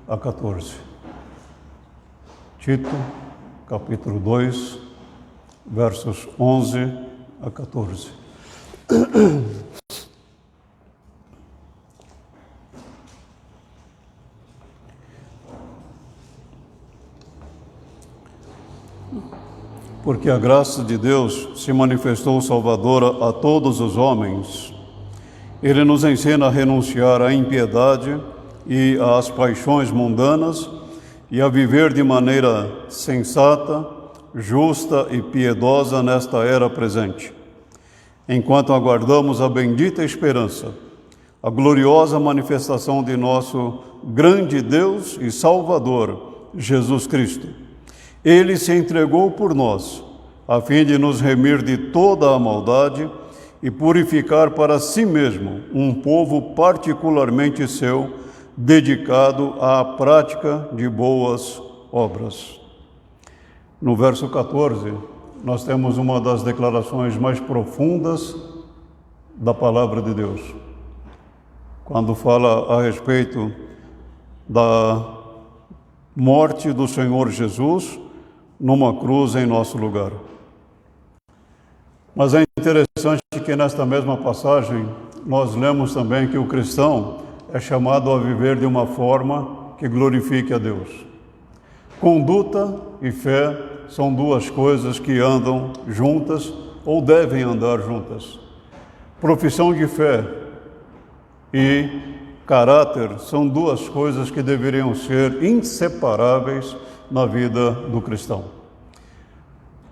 a 14. Tito, capítulo 2, versos 11 a 14. Porque a graça de Deus se manifestou salvadora a todos os homens. Ele nos ensina a renunciar à impiedade e às paixões mundanas e a viver de maneira sensata, justa e piedosa nesta era presente, enquanto aguardamos a bendita esperança, a gloriosa manifestação de nosso grande Deus e Salvador, Jesus Cristo. Ele se entregou por nós, a fim de nos remir de toda a maldade e purificar para si mesmo um povo particularmente seu, dedicado à prática de boas obras. No verso 14, nós temos uma das declarações mais profundas da palavra de Deus, quando fala a respeito da morte do Senhor Jesus numa cruz em nosso lugar. Mas é interessante que nesta mesma passagem nós lemos também que o cristão é chamado a viver de uma forma que glorifique a Deus. Conduta e fé são duas coisas que andam juntas ou devem andar juntas. Profissão de fé e caráter são duas coisas que deveriam ser inseparáveis na vida do cristão.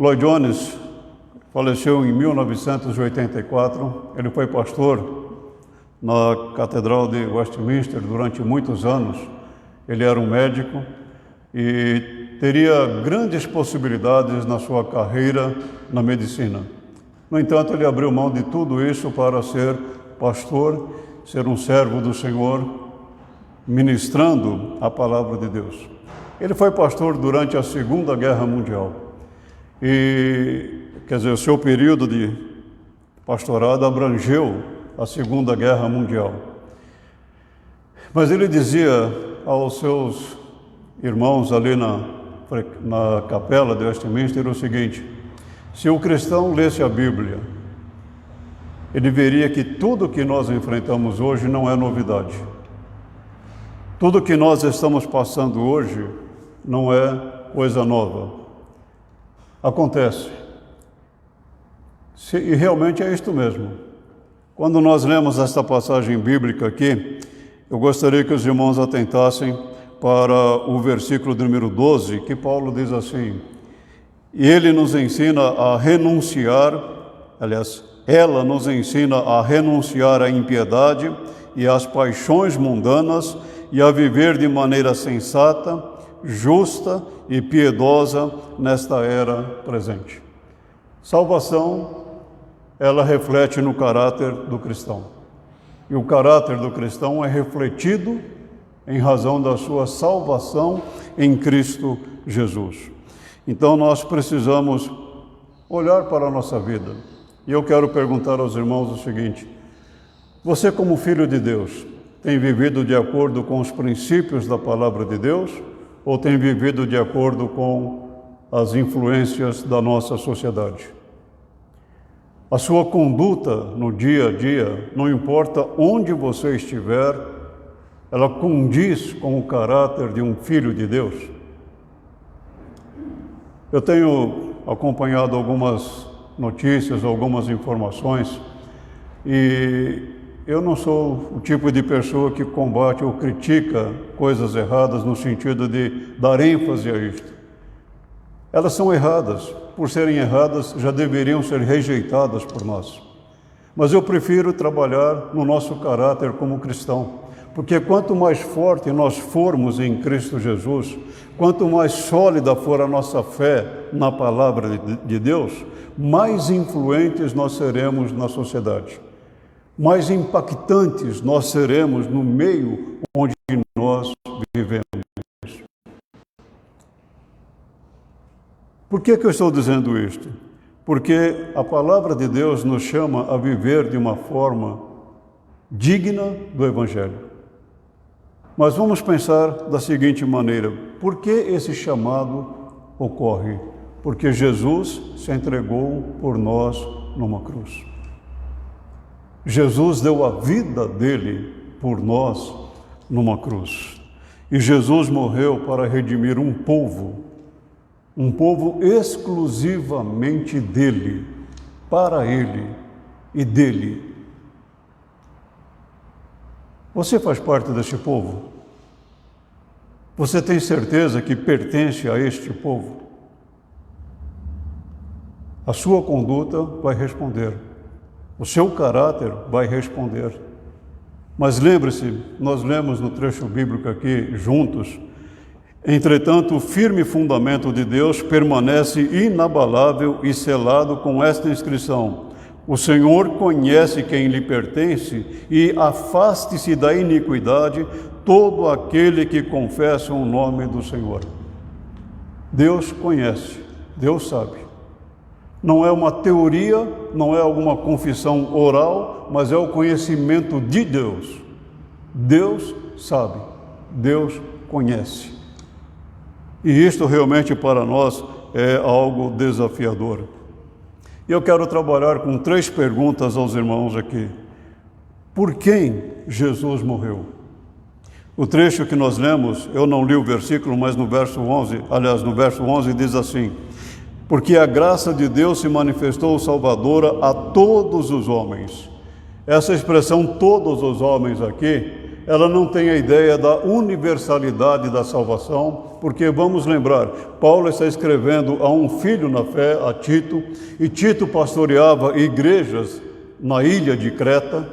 Lloyd Jones faleceu em 1984. Ele foi pastor na Catedral de Westminster durante muitos anos. Ele era um médico e teria grandes possibilidades na sua carreira na medicina. No entanto, ele abriu mão de tudo isso para ser pastor, ser um servo do Senhor, ministrando a palavra de Deus. Ele foi pastor durante a Segunda Guerra Mundial e, o seu período de pastorado abrangeu a Segunda Guerra Mundial. Mas ele dizia aos seus irmãos ali na capela de Westminster o seguinte: se o cristão lesse a Bíblia, ele veria que tudo que nós enfrentamos hoje não é novidade. Tudo que nós estamos passando hoje não é coisa nova. Acontece. E realmente é isto mesmo. Quando nós lemos esta passagem bíblica aqui, eu gostaria que os irmãos atentassem para o versículo de número 12, que Paulo diz assim: e ele nos ensina a renunciar, ela nos ensina a renunciar à impiedade e às paixões mundanas e a viver de maneira sensata, justa e piedosa nesta era presente. Salvação, ela reflete no caráter do cristão. E o caráter do cristão é refletido em razão da sua salvação em Cristo Jesus. Então nós precisamos olhar para a nossa vida. E eu quero perguntar aos irmãos o seguinte: você, como filho de Deus, tem vivido de acordo com os princípios da palavra de Deus ou tem vivido de acordo com as influências da nossa sociedade? A sua conduta no dia a dia, não importa onde você estiver, ela condiz com o caráter de um filho de Deus? Eu tenho acompanhado algumas notícias, algumas informações, e eu não sou o tipo de pessoa que combate ou critica coisas erradas no sentido de dar ênfase a isto. Elas são erradas. Por serem erradas, já deveriam ser rejeitadas por nós. Mas eu prefiro trabalhar no nosso caráter como cristão, porque quanto mais forte nós formos em Cristo Jesus, quanto mais sólida for a nossa fé na palavra de Deus, mais influentes nós seremos na sociedade, mais impactantes nós seremos no meio onde nós vivemos. Por que eu estou dizendo isto? Porque a palavra de Deus nos chama a viver de uma forma digna do Evangelho. Mas vamos pensar da seguinte maneira: por que esse chamado ocorre? Porque Jesus se entregou por nós numa cruz. Jesus deu a vida dele por nós numa cruz. E Jesus morreu para redimir um povo exclusivamente dele, para ele e dele. Você faz parte deste povo? Você tem certeza que pertence a este povo? A sua conduta vai responder, o seu caráter vai responder. Mas lembre-se, nós lemos no trecho bíblico aqui juntos: entretanto, o firme fundamento de Deus permanece inabalável e selado com esta inscrição: o Senhor conhece quem lhe pertence e afaste-se da iniquidade todo aquele que confessa o nome do Senhor. Deus conhece, Deus sabe. Não é uma teoria, não é alguma confissão oral, mas é o conhecimento de Deus. Deus sabe, Deus conhece. E isto realmente para nós é algo desafiador. E eu quero trabalhar com 3 perguntas aos irmãos aqui. Por quem Jesus morreu? O trecho que nós lemos, eu não li o versículo, mas no verso 11 diz assim: porque a graça de Deus se manifestou salvadora a todos os homens. Essa expressão todos os homens aqui, ela não tem a ideia da universalidade da salvação, porque vamos lembrar, Paulo está escrevendo a um filho na fé, a Tito, e Tito pastoreava igrejas na ilha de Creta,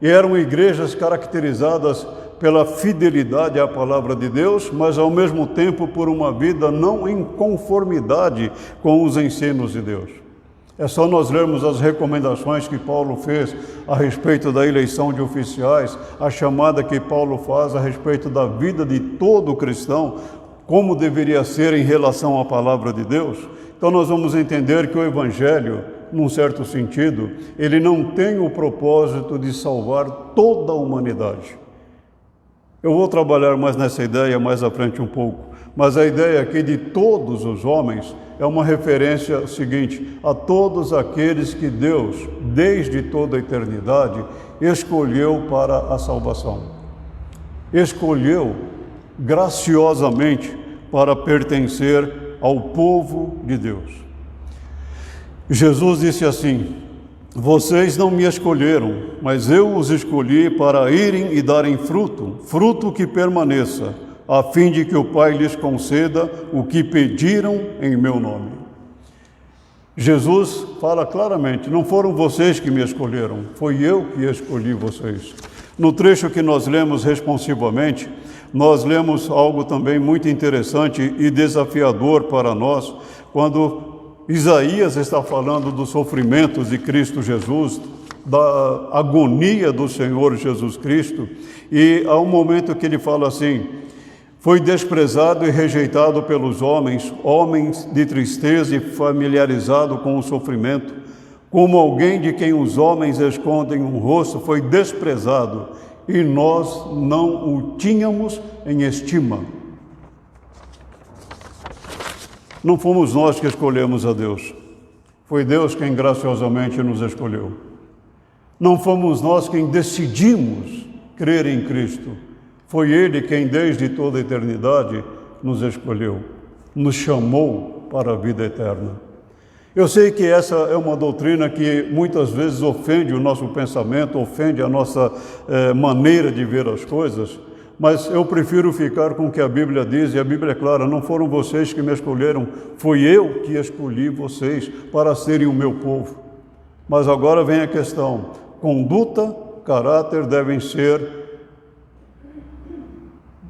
e eram igrejas caracterizadas pela fidelidade à palavra de Deus, mas ao mesmo tempo por uma vida não em conformidade com os ensinos de Deus. É só nós lermos as recomendações que Paulo fez a respeito da eleição de oficiais, a chamada que Paulo faz a respeito da vida de todo cristão, como deveria ser em relação à palavra de Deus. Então nós vamos entender que o Evangelho, num certo sentido, ele não tem o propósito de salvar toda a humanidade. Eu vou trabalhar mais nessa ideia mais à frente um pouco, mas a ideia aqui de todos os homens é uma referência seguinte: a todos aqueles que Deus, desde toda a eternidade, escolheu para a salvação. Escolheu graciosamente para pertencer ao povo de Deus. Jesus disse assim: vocês não me escolheram, mas eu os escolhi para irem e darem fruto, fruto que permaneça, a fim de que o Pai lhes conceda o que pediram em meu nome. Jesus fala claramente: não foram vocês que me escolheram, foi eu que escolhi vocês. No trecho que nós lemos responsivamente, nós lemos algo também muito interessante e desafiador para nós, quando Isaías está falando dos sofrimentos de Cristo Jesus, da agonia do Senhor Jesus Cristo, e há um momento que ele fala assim: foi desprezado e rejeitado pelos homens, homens de tristeza e familiarizado com o sofrimento, como alguém de quem os homens escondem um rosto, foi desprezado, e nós não o tínhamos em estima. Não fomos nós que escolhemos a Deus, foi Deus quem graciosamente nos escolheu. Não fomos nós quem decidimos crer em Cristo, foi Ele quem desde toda a eternidade nos escolheu, nos chamou para a vida eterna. Eu sei que essa é uma doutrina que muitas vezes ofende o nosso pensamento, ofende a nossa maneira de ver as coisas, mas eu prefiro ficar com o que a Bíblia diz, e a Bíblia é clara: não foram vocês que me escolheram, foi eu que escolhi vocês para serem o meu povo. Mas agora vem a questão: conduta, caráter devem ser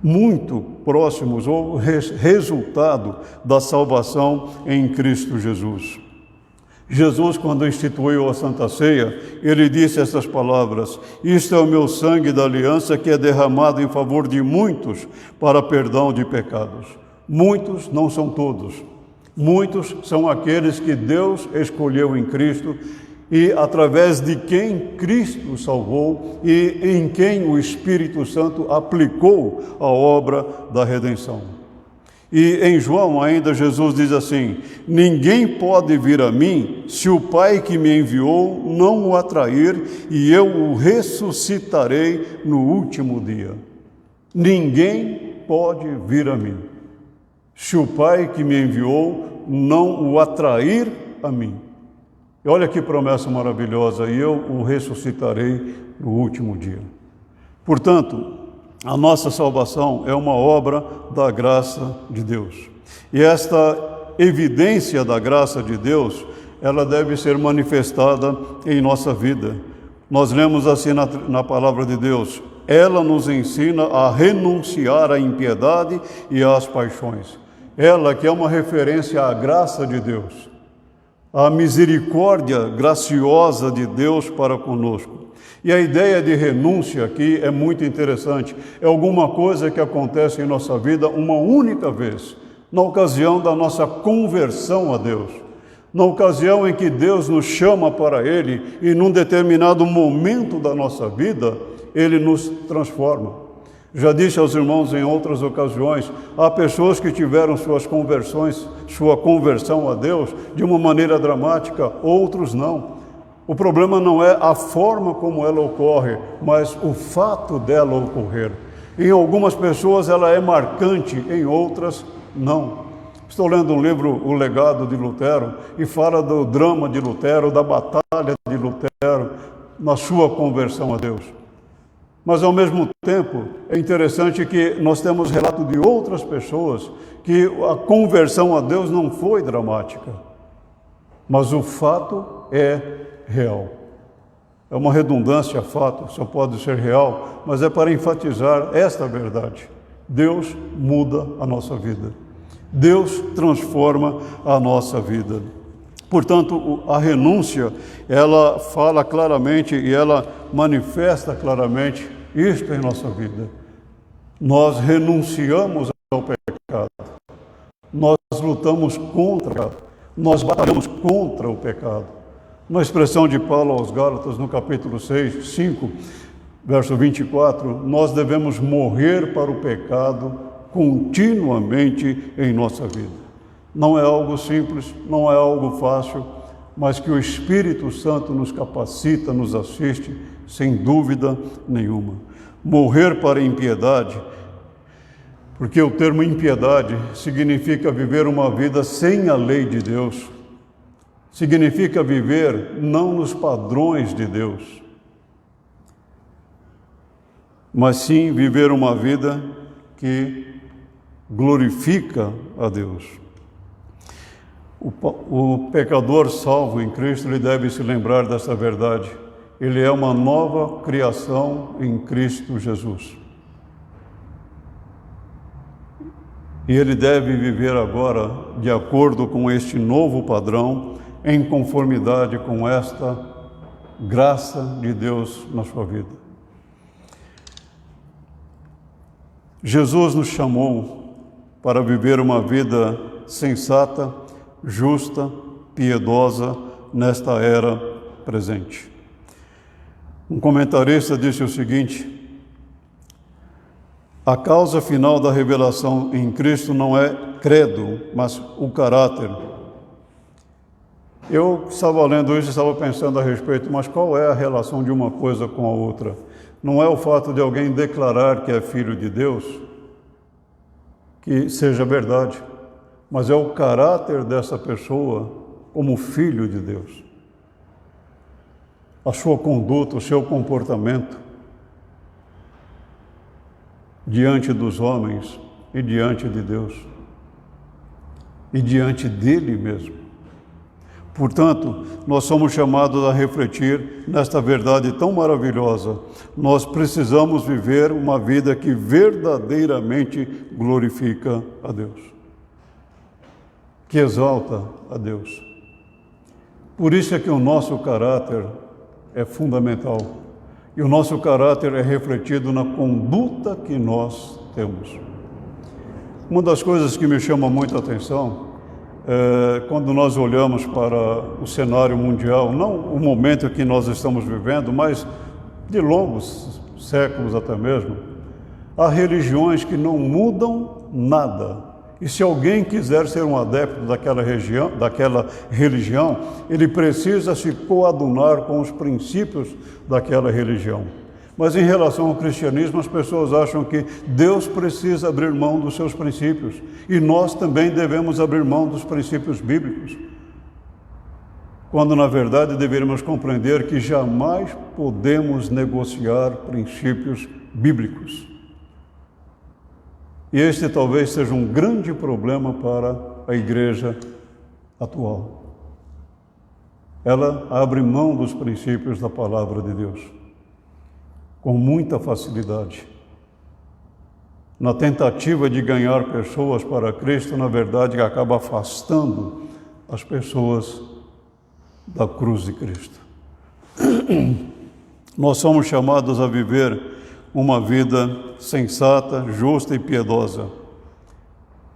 muito próximos ou resultado da salvação em Cristo Jesus. Jesus, quando instituiu a Santa Ceia, ele disse essas palavras: isto é o meu sangue da aliança que é derramado em favor de muitos para perdão de pecados. Muitos não são todos. Muitos são aqueles que Deus escolheu em Cristo e através de quem Cristo salvou e em quem o Espírito Santo aplicou a obra da redenção. E em João ainda Jesus diz assim: ninguém pode vir a mim se o Pai que me enviou não o atrair, e eu o ressuscitarei no último dia. Ninguém pode vir a mim se o Pai que me enviou não o atrair a mim. E olha que promessa maravilhosa: e eu o ressuscitarei no último dia. Portanto, a nossa salvação é uma obra da graça de Deus. E esta evidência da graça de Deus, ela deve ser manifestada em nossa vida. Nós lemos assim na palavra de Deus: ela nos ensina a renunciar à impiedade e às paixões. Ela que é uma referência à graça de Deus, a misericórdia graciosa de Deus para conosco. E a ideia de renúncia aqui é muito interessante. É alguma coisa que acontece em nossa vida uma única vez, na ocasião da nossa conversão a Deus, na ocasião em que Deus nos chama para Ele e num determinado momento da nossa vida, Ele nos transforma. Já disse aos irmãos em outras ocasiões, há pessoas que tiveram sua conversão a Deus de uma maneira dramática, outros não. O problema não é a forma como ela ocorre, mas o fato dela ocorrer. Em algumas pessoas ela é marcante, em outras não. Estou lendo um livro, O Legado de Lutero, e fala do drama de Lutero, da batalha de Lutero na sua conversão a Deus. Mas, ao mesmo tempo, é interessante que nós temos relato de outras pessoas que a conversão a Deus não foi dramática, mas o fato é real. É uma redundância, fato, só pode ser real, mas é para enfatizar esta verdade. Deus muda a nossa vida. Deus transforma a nossa vida. Portanto, a renúncia, ela fala claramente e ela manifesta claramente isto em nossa vida. Nós renunciamos ao pecado. Nós lutamos contra o pecado. Nós batalhamos contra o pecado. Na expressão de Paulo aos Gálatas, no capítulo 5, verso 24, nós devemos morrer para o pecado continuamente em nossa vida. Não é algo simples, não é algo fácil, mas que o Espírito Santo nos capacita, nos assiste, sem dúvida nenhuma. Morrer para a impiedade, porque o termo impiedade significa viver uma vida sem a lei de Deus, significa viver não nos padrões de Deus, mas sim viver uma vida que glorifica a Deus. O pecador salvo em Cristo, ele deve se lembrar dessa verdade. Ele é uma nova criação em Cristo Jesus. E ele deve viver agora de acordo com este novo padrão, em conformidade com esta graça de Deus na sua vida. Jesus nos chamou para viver uma vida sensata, justa, piedosa nesta era presente. Um comentarista disse o seguinte: a causa final da revelação em Cristo não é credo, mas o caráter. Eu estava lendo isso e estava pensando a respeito, mas qual é a relação de uma coisa com a outra? Não é o fato de alguém declarar que é filho de Deus que seja verdade, mas é o caráter dessa pessoa como filho de Deus. A sua conduta, o seu comportamento diante dos homens e diante de Deus e diante dele mesmo. Portanto, nós somos chamados a refletir nesta verdade tão maravilhosa. Nós precisamos viver uma vida que verdadeiramente glorifica a Deus, que exalta a Deus. Por isso é que o nosso caráter é fundamental. E o nosso caráter é refletido na conduta que nós temos. Uma das coisas que me chama muito a atenção quando nós olhamos para o cenário mundial, não o momento que nós estamos vivendo, mas de longos séculos até mesmo, há religiões que não mudam nada. E se alguém quiser ser um adepto daquela religião, ele precisa se coadunar com os princípios daquela religião. Mas em relação ao cristianismo, as pessoas acham que Deus precisa abrir mão dos seus princípios e nós também devemos abrir mão dos princípios bíblicos. Quando, na verdade, deveríamos compreender que jamais podemos negociar princípios bíblicos. E este talvez seja um grande problema para a igreja atual. Ela abre mão dos princípios da palavra de Deus com muita facilidade. Na tentativa de ganhar pessoas para Cristo, na verdade, acaba afastando as pessoas da cruz de Cristo. Nós somos chamados a viver uma vida sensata, justa e piedosa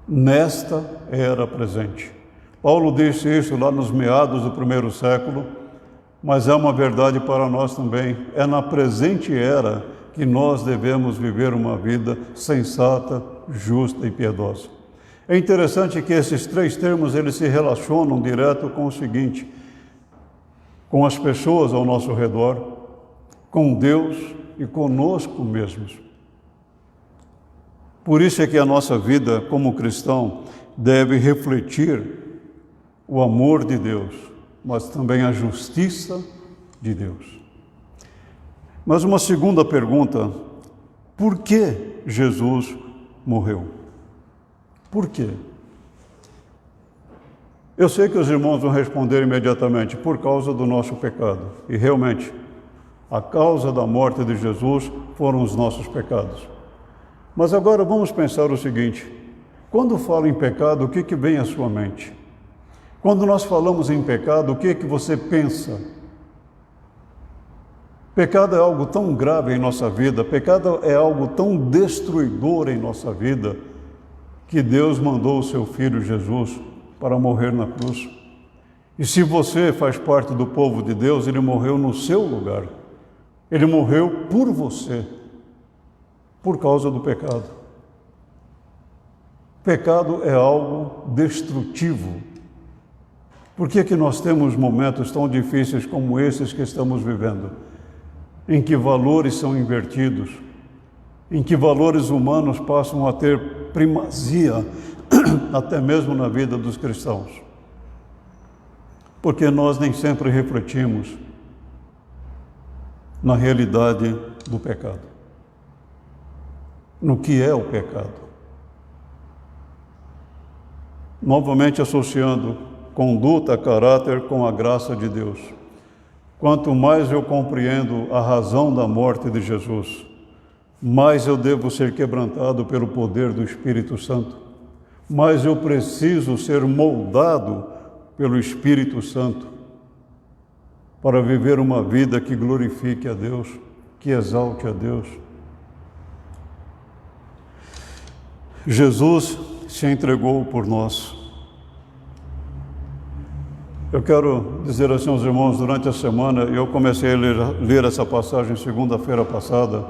nesta era presente. Paulo disse isso lá nos meados do primeiro século, mas é uma verdade para nós também. É na presente era que nós devemos viver uma vida sensata, justa e piedosa. É interessante que esses três termos eles se relacionam direto com o seguinte: com as pessoas ao nosso redor, com Deus e conosco mesmos. Por isso é que a nossa vida como cristão deve refletir o amor de Deus, mas também a justiça de Deus. Mas uma segunda pergunta: por que Jesus morreu? Por quê? Eu sei que os irmãos vão responder imediatamente: por causa do nosso pecado. E realmente, a causa da morte de Jesus foram os nossos pecados. Mas agora vamos pensar o seguinte: quando falo em pecado, o que vem à sua mente? Quando nós falamos em pecado, o que você pensa? Pecado é algo tão grave em nossa vida, pecado é algo tão destruidor em nossa vida, que Deus mandou o seu Filho Jesus para morrer na cruz. E se você faz parte do povo de Deus, Ele morreu no seu lugar. Ele morreu por você, por causa do pecado. Pecado é algo destrutivo. Por que nós temos momentos tão difíceis como esses que estamos vivendo, em que valores são invertidos, em que valores humanos passam a ter primazia, até mesmo na vida dos cristãos? Porque nós nem sempre refletimos na realidade do pecado, no que é o pecado. Novamente associando conduta, caráter com a graça de Deus. Quanto mais eu compreendo a razão da morte de Jesus, mais eu devo ser quebrantado pelo poder do Espírito Santo, mais eu preciso ser moldado pelo Espírito Santo para viver uma vida que glorifique a Deus, que exalte a Deus. Jesus se entregou por nós. Eu quero dizer assim aos irmãos, durante a semana, eu comecei a ler essa passagem segunda-feira passada,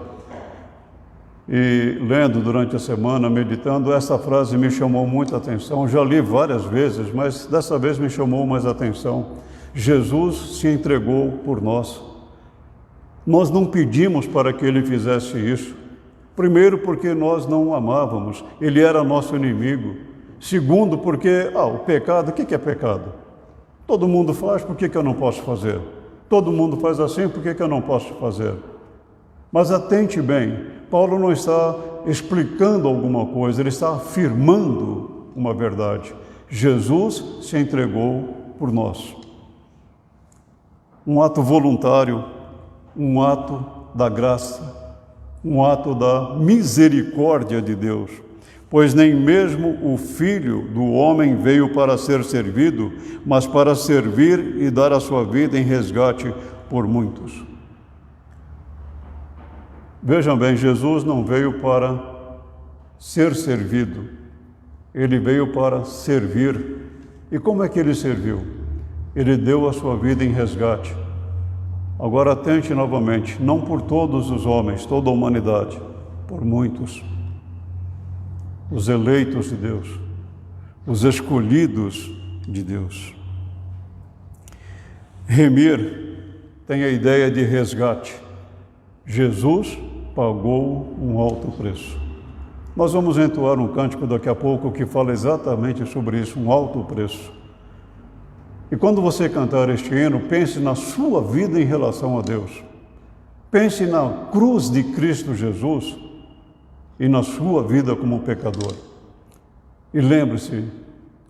e lendo durante a semana, meditando, essa frase me chamou muita atenção. Já li várias vezes, mas dessa vez me chamou mais atenção. Jesus se entregou por nós. Nós não pedimos para que Ele fizesse isso. Primeiro, porque nós não o amávamos, Ele era nosso inimigo. Segundo, porque, o pecado, o que é pecado? Todo mundo faz, por que eu não posso fazer? Todo mundo faz assim, por que eu não posso fazer? Mas atente bem, Paulo não está explicando alguma coisa, ele está afirmando uma verdade. Jesus se entregou por nós. Um ato voluntário, um ato da graça, um ato da misericórdia de Deus. Pois nem mesmo o Filho do homem veio para ser servido, mas para servir e dar a sua vida em resgate por muitos. Vejam bem, Jesus não veio para ser servido, Ele veio para servir E como é que ele serviu? Ele deu a sua vida em resgate. Agora atente novamente, não por todos os homens, toda a humanidade, por muitos. Os eleitos de Deus, os escolhidos de Deus. Remir tem a ideia de resgate. Jesus pagou um alto preço. Nós vamos entoar um cântico daqui a pouco que fala exatamente sobre isso, um alto preço. E quando você cantar este hino, pense na sua vida em relação a Deus. Pense na cruz de Cristo Jesus e na sua vida como pecador. E lembre-se,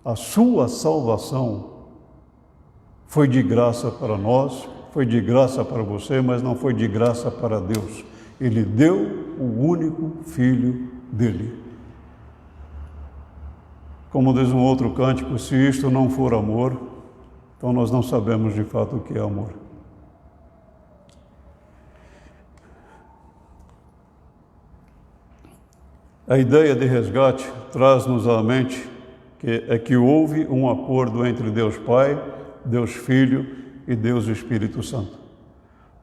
a sua salvação foi de graça para nós, foi de graça para você, mas não foi de graça para Deus. Ele deu o único Filho dele. Como diz um outro cântico, se isto não for amor, então nós não sabemos de fato o que é amor. A ideia de resgate traz-nos à mente que houve um acordo entre Deus Pai, Deus Filho e Deus Espírito Santo.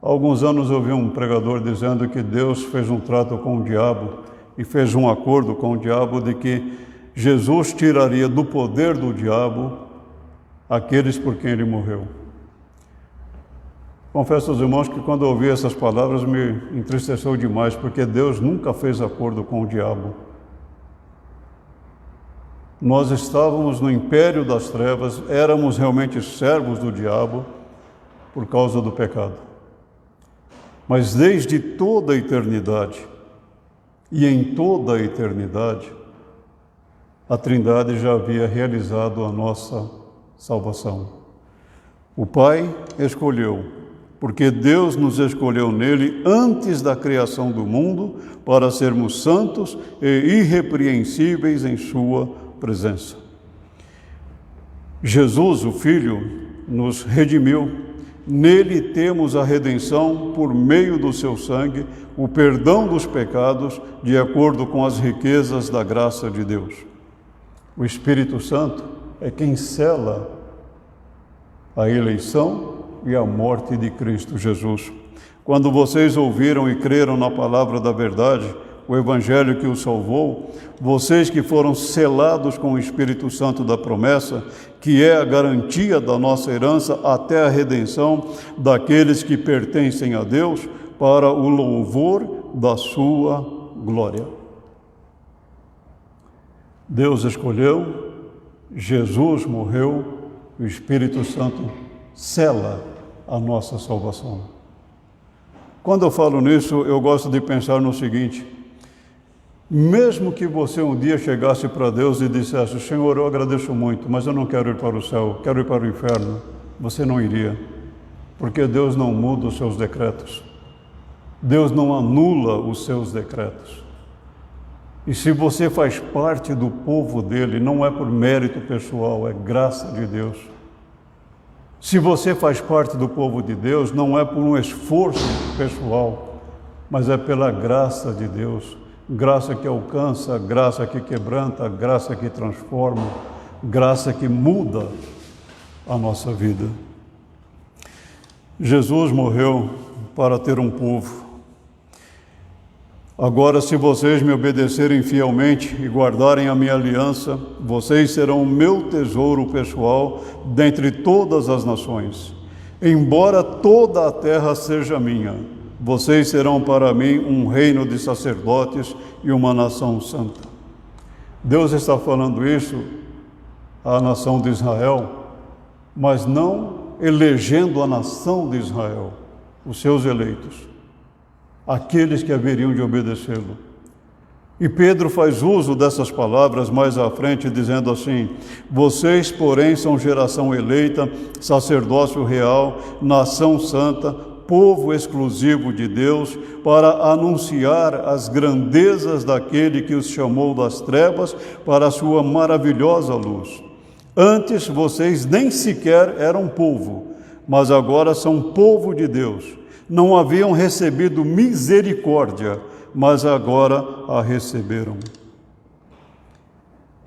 Há alguns anos eu ouvi um pregador dizendo que Deus fez um trato com o diabo e fez um acordo com o diabo de que Jesus tiraria do poder do diabo aqueles por quem ele morreu. Confesso aos irmãos que quando eu ouvi essas palavras me entristeceu demais, porque Deus nunca fez acordo com o diabo. Nós estávamos no império das trevas, éramos realmente servos do diabo por causa do pecado. Mas desde toda a eternidade, e em toda a eternidade, a Trindade já havia realizado a nossa salvação. O Pai escolheu, porque Deus nos escolheu nele antes da criação do mundo para sermos santos e irrepreensíveis em sua presença. Jesus, o Filho, nos redimiu. Nele temos a redenção por meio do seu sangue, o perdão dos pecados, de acordo com as riquezas da graça de Deus. O Espírito Santo é quem sela a eleição e a morte de Cristo Jesus. Quando vocês ouviram e creram na palavra da verdade, o Evangelho que os salvou, vocês que foram selados com o Espírito Santo da promessa, que é a garantia da nossa herança até a redenção daqueles que pertencem a Deus, para o louvor da sua glória. Deus escolheu, Jesus morreu, o Espírito Santo sela a nossa salvação. Quando eu falo nisso, eu gosto de pensar no seguinte: mesmo que você um dia chegasse para Deus e dissesse, Senhor, eu agradeço muito, mas eu não quero ir para o céu, quero ir para o inferno, você não iria, porque Deus não muda os seus decretos. Deus não anula os seus decretos. E se você faz parte do povo dele, não é por mérito pessoal, é graça de Deus. Se você faz parte do povo de Deus, não é por um esforço pessoal, mas é pela graça de Deus. Graça que alcança, graça que quebranta, graça que transforma, graça que muda a nossa vida. Jesus morreu para ter um povo. Agora, se vocês me obedecerem fielmente e guardarem a minha aliança, vocês serão o meu tesouro pessoal dentre todas as nações. Embora toda a terra seja minha, vocês serão para mim um reino de sacerdotes e uma nação santa. Deus está falando isso à nação de Israel, mas não elegendo a nação de Israel, os seus eleitos, aqueles que haveriam de obedecê-lo. E Pedro faz uso dessas palavras mais à frente, dizendo assim: vocês, porém, são geração eleita, sacerdócio real, nação santa, povo exclusivo de Deus, para anunciar as grandezas daquele que os chamou das trevas para a sua maravilhosa luz. Antes vocês nem sequer eram povo, mas agora são povo de Deus. Não haviam recebido misericórdia, mas agora a receberam.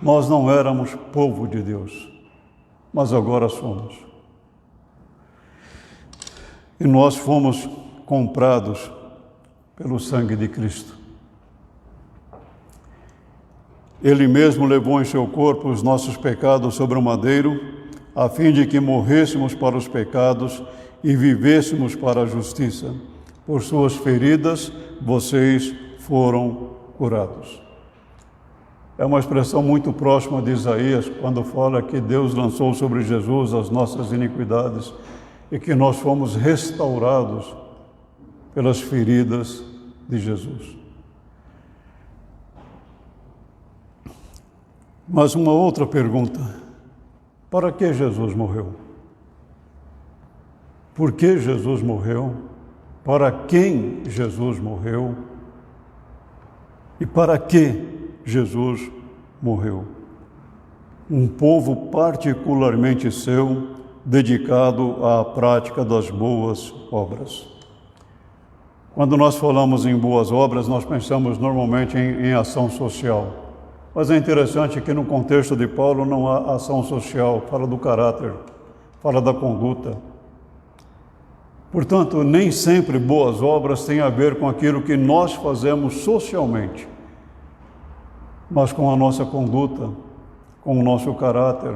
Nós não éramos povo de Deus. mas agora somos. E nós fomos comprados pelo sangue de Cristo. Ele mesmo levou em seu corpo os nossos pecados sobre o madeiro, a fim de que morrêssemos para os pecados e vivêssemos para a justiça. Por suas feridas, vocês foram curados. É uma expressão muito próxima de Isaías, quando fala que Deus lançou sobre Jesus as nossas iniquidades e que nós fomos restaurados pelas feridas de Jesus. Mas uma outra pergunta: para que Jesus morreu? Por que Jesus morreu? Para quem Jesus morreu? E para que Jesus morreu? Um povo particularmente seu, dedicado à prática das boas obras. Quando nós falamos em boas obras, nós pensamos normalmente em ação social. Mas é interessante que no contexto de Paulo não há ação social, fala do caráter, fala da conduta. Portanto, nem sempre boas obras têm a ver com aquilo que nós fazemos socialmente, mas com a nossa conduta, com o nosso caráter,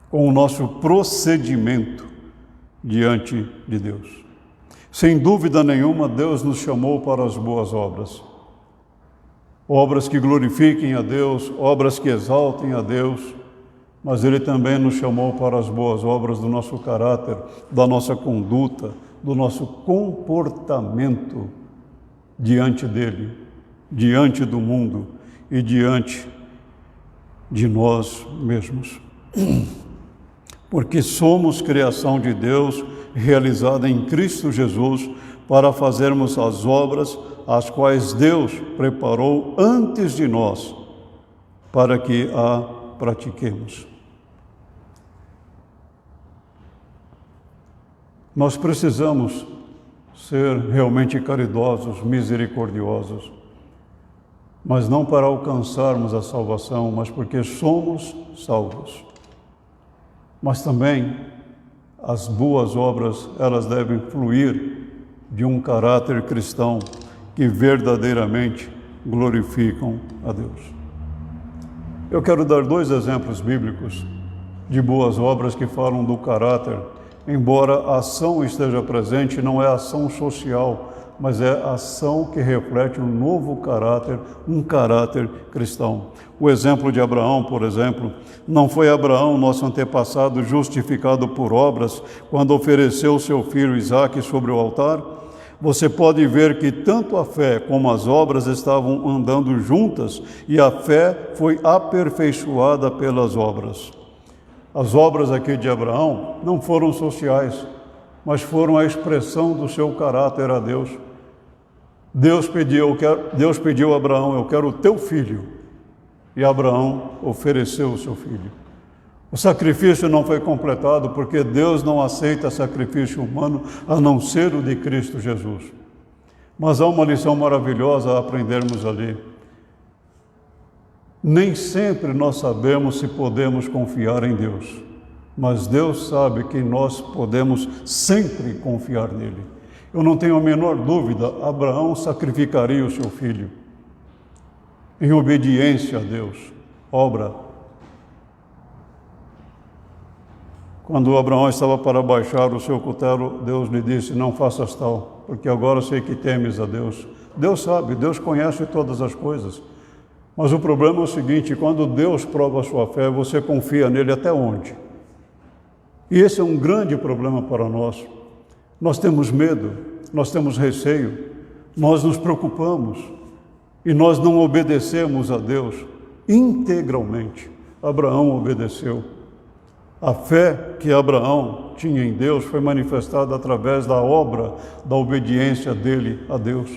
com o nosso procedimento diante de Deus. Sem dúvida nenhuma, Deus nos chamou para as boas obras. Obras que glorifiquem a Deus, obras que exaltem a Deus, mas Ele também nos chamou para as boas obras do nosso caráter, da nossa conduta, do nosso comportamento diante dEle, diante do mundo e diante de nós mesmos. Porque somos criação de Deus, realizada em Cristo Jesus, para fazermos as obras as quais Deus preparou antes de nós, para que a pratiquemos. Nós precisamos ser realmente caridosos, misericordiosos, mas não para alcançarmos a salvação, mas porque somos salvos. Mas também as boas obras, elas devem fluir de um caráter cristão que verdadeiramente glorificam a Deus. Eu quero dar 2 exemplos bíblicos de boas obras que falam do caráter, embora a ação esteja presente, não é ação social, mas é ação que reflete um novo caráter, um caráter cristão. O exemplo de Abraão, por exemplo, não foi Abraão, nosso antepassado, justificado por obras, quando ofereceu seu filho Isaque sobre o altar? Você pode ver que tanto a fé como as obras estavam andando juntas e a fé foi aperfeiçoada pelas obras. As obras aqui de Abraão não foram sociais, mas foram a expressão do seu caráter a Deus. Deus pediu a Abraão: eu quero o teu filho. E Abraão ofereceu o seu filho. O sacrifício não foi completado porque Deus não aceita sacrifício humano a não ser o de Cristo Jesus. Mas há uma lição maravilhosa a aprendermos ali. Nem sempre nós sabemos se podemos confiar em Deus, mas Deus sabe que nós podemos sempre confiar nele. Eu não tenho a menor dúvida, Abraão sacrificaria o seu filho em obediência a Deus, obra. Quando Abraão estava para baixar o seu cutelo, Deus lhe disse: não faças tal, porque agora sei que temes a Deus. Deus sabe, Deus conhece todas as coisas. Mas o problema é o seguinte: quando Deus prova a sua fé, você confia nele até onde? E esse é um grande problema para nós. Nós temos medo, nós temos receio, nós nos preocupamos e nós não obedecemos a Deus integralmente. Abraão obedeceu. A fé que Abraão tinha em Deus foi manifestada através da obra, da obediência dele a Deus.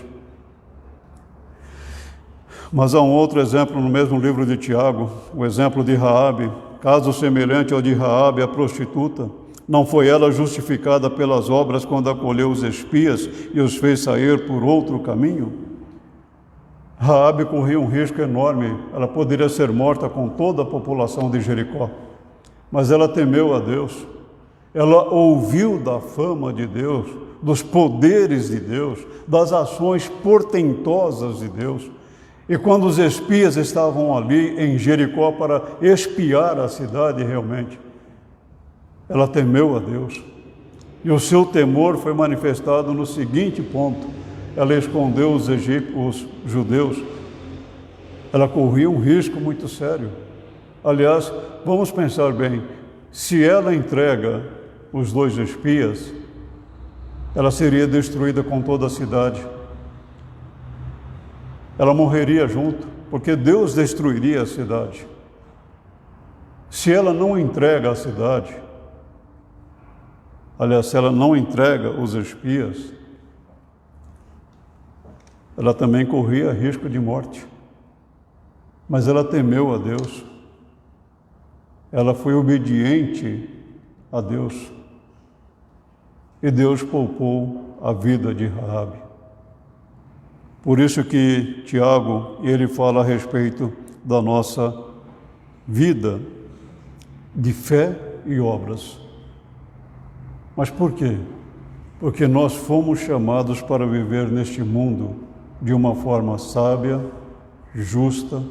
Mas há um outro exemplo no mesmo livro de Tiago, o exemplo de Raabe, caso semelhante ao de Raabe, a prostituta. Não foi ela justificada pelas obras quando acolheu os espias e os fez sair por outro caminho? Raabe corria um risco enorme, ela poderia ser morta com toda a população de Jericó. mas ela temeu a Deus. Ela ouviu da fama de Deus, dos poderes de Deus, das ações portentosas de Deus. E quando os espias estavam ali em Jericó para espiar a cidade realmente, ela temeu a Deus. E o seu temor foi manifestado no seguinte ponto: ela escondeu os judeus. Ela corria um risco muito sério. Aliás, vamos pensar bem, se ela entrega os 2 espias, ela seria destruída com toda a cidade. Ela morreria junto, porque Deus destruiria a cidade. Se ela não entrega a cidade, aliás, se ela não entrega os espias, ela também corria risco de morte. Mas ela temeu a Deus. Ela foi obediente a Deus. E Deus poupou a vida de Raabe. Por isso que Tiago, ele fala a respeito da nossa vida de fé e obras. Mas por quê? Porque nós fomos chamados para viver neste mundo de uma forma sábia, justa,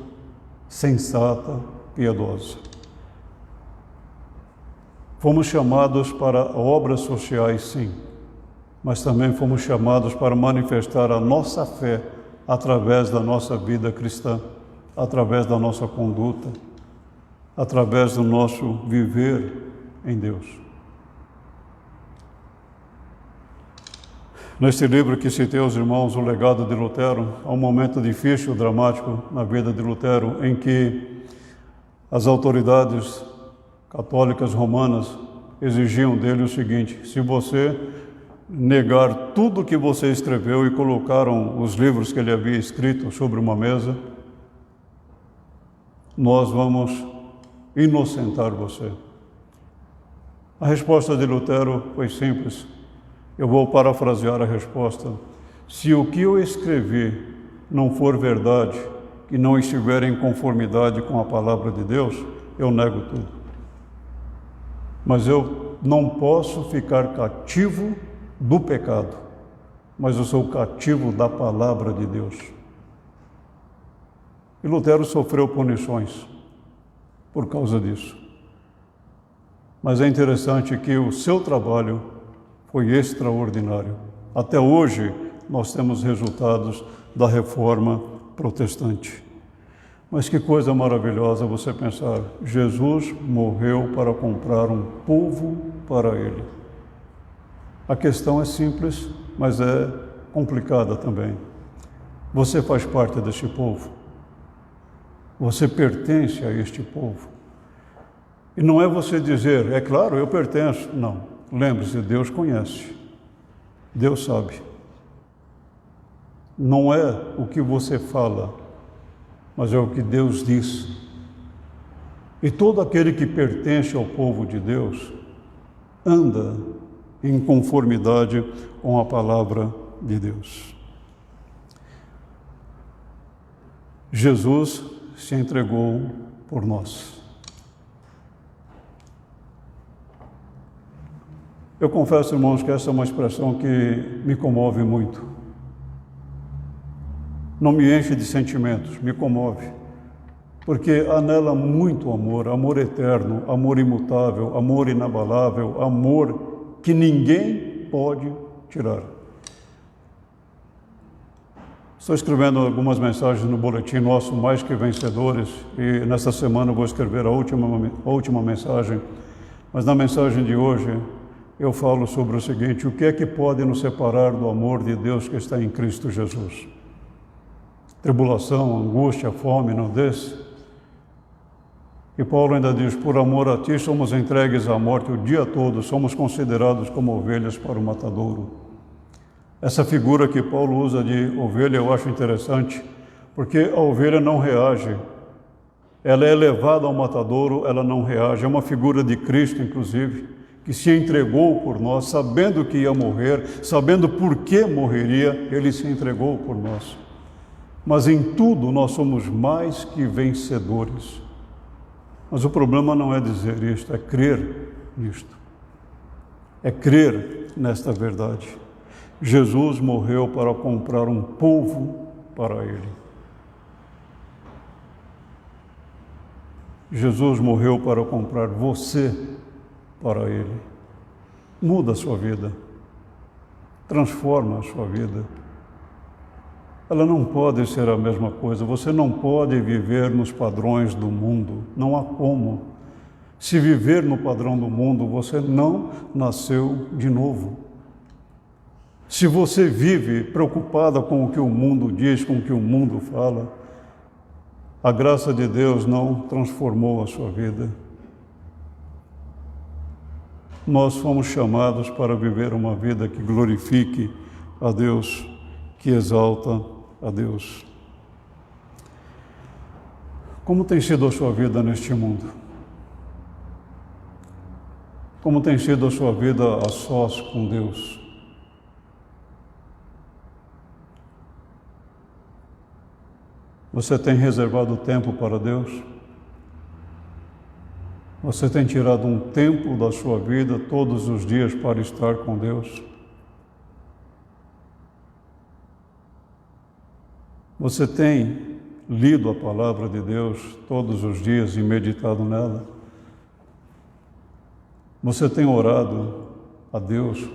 sensata, piedosa. Fomos chamados para obras sociais, sim, mas também fomos chamados para manifestar a nossa fé através da nossa vida cristã, através da nossa conduta, através do nosso viver em Deus. Neste livro que citei aos irmãos, O Legado de Lutero, há um momento difícil, dramático na vida de Lutero, em que as autoridades católicas romanas exigiam dele o seguinte: se você negar tudo o que você escreveu, e colocaram os livros que ele havia escrito sobre uma mesa, nós vamos inocentar você. A resposta de Lutero foi simples. Eu vou parafrasear a resposta: se o que eu escrevi não for verdade e não estiver em conformidade com a palavra de Deus, eu nego tudo. Mas eu não posso ficar cativo do pecado, mas eu sou cativo da palavra de Deus. E Lutero sofreu punições por causa disso. Mas é interessante que o seu trabalho foi extraordinário. Até hoje nós temos resultados da reforma protestante. Mas que coisa maravilhosa você pensar, Jesus morreu para comprar um povo para ele. A questão é simples, mas é complicada também. Você faz parte deste povo. Você pertence a este povo. E não é você dizer, é claro, eu pertenço. Não. Lembre-se, Deus conhece. Deus sabe. Não é o que você fala, mas é o que Deus diz. E todo aquele que pertence ao povo de Deus anda em conformidade com a palavra de Deus. Jesus se entregou por nós. Eu confesso, irmãos, que essa é uma expressão que me comove muito. Não me enche de sentimentos, me comove. Porque há nela muito amor, amor eterno, amor imutável, amor inabalável, amor que ninguém pode tirar. Estou escrevendo algumas mensagens no boletim nosso, Mais Que Vencedores, e nesta semana vou escrever a última mensagem. Mas na mensagem de hoje eu falo sobre o seguinte: o que é que pode nos separar do amor de Deus que está em Cristo Jesus? Tribulação, angústia, fome, nudez. E Paulo ainda diz, por amor a ti somos entregues à morte o dia todo, somos considerados como ovelhas para o matadouro. Essa figura que Paulo usa de ovelha eu acho interessante, porque a ovelha não reage. Ela é levada ao matadouro, ela não reage. É uma figura de Cristo, inclusive, que se entregou por nós, sabendo que ia morrer, sabendo por que morreria, ele se entregou por nós. Mas em tudo nós somos mais que vencedores. Mas o problema não é dizer isto, é crer nisto. É crer nesta verdade. Jesus morreu para comprar um povo para Ele. Jesus morreu para comprar você para Ele. Muda a sua vida. Transforma a sua vida. Ela não pode ser a mesma coisa. Você não pode viver nos padrões do mundo. Não há como. Se viver no padrão do mundo, você não nasceu de novo. Se você vive preocupada com o que o mundo diz, com o que o mundo fala, a graça de Deus não transformou a sua vida. Nós fomos chamados para viver uma vida que glorifique a Deus, que exalta a Deus. Como tem sido a sua vida neste mundo? Como tem sido a sua vida a sós com Deus? Você tem reservado tempo para Deus? Você tem tirado um tempo da sua vida todos os dias para estar com Deus? Você tem lido a palavra de Deus todos os dias e meditado nela? Você tem orado a Deus?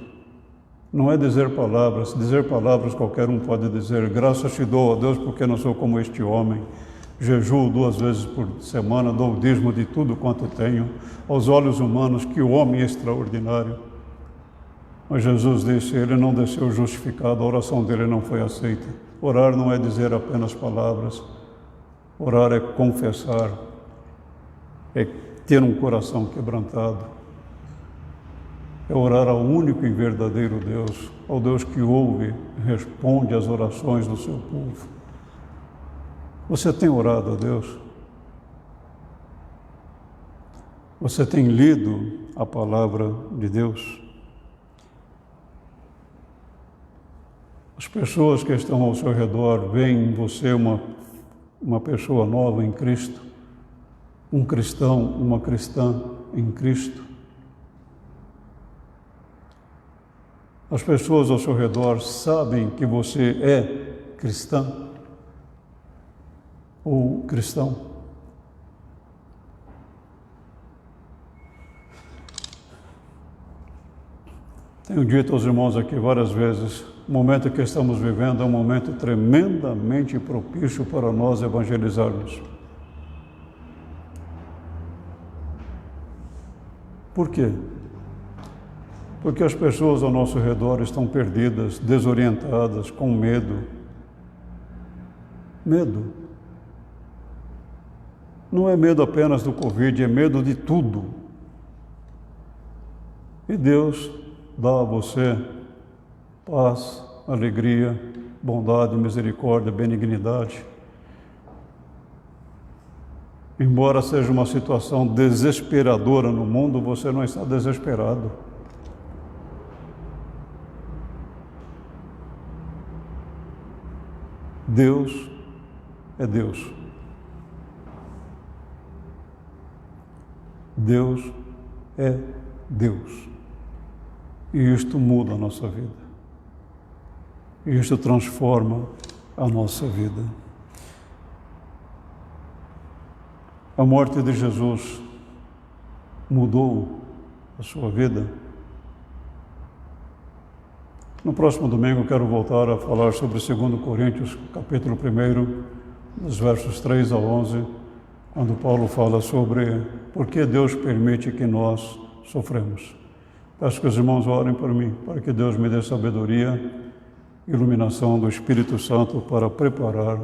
Não é dizer palavras qualquer um pode dizer, graças te dou a Deus porque não sou como este homem, jejuo 2 vezes por semana, dou o dízimo de tudo quanto tenho, aos olhos humanos, que homem extraordinário. Mas Jesus disse, ele não desceu justificado, a oração dele não foi aceita. Orar não é dizer apenas palavras, orar é confessar, é ter um coração quebrantado. É orar ao único e verdadeiro Deus, ao Deus que ouve e responde às orações do seu povo. Você tem orado a Deus? Você tem lido a palavra de Deus? As pessoas que estão ao seu redor veem em você uma pessoa nova em Cristo, um cristão, uma cristã em Cristo. As pessoas ao seu redor sabem que você é cristã ou cristão. Tenho dito aos irmãos aqui várias vezes, o momento que estamos vivendo é um momento tremendamente propício para nós evangelizarmos. Por quê? Porque as pessoas ao nosso redor estão perdidas, desorientadas, com medo. Medo. Não é medo apenas do Covid, é medo de tudo. E Deus dá a você paz, alegria, bondade, misericórdia, benignidade. Embora seja uma situação desesperadora no mundo, você não está desesperado. Deus é Deus. Deus é Deus. E isto muda a nossa vida. E isto transforma a nossa vida. A morte de Jesus mudou a sua vida. No próximo domingo eu quero voltar a falar sobre 2 Coríntios, capítulo 1, dos versos 3 a 11, quando Paulo fala sobre por que Deus permite que nós sofremos. Peço que os irmãos orem por mim, para que Deus me dê sabedoria, iluminação do Espírito Santo para preparar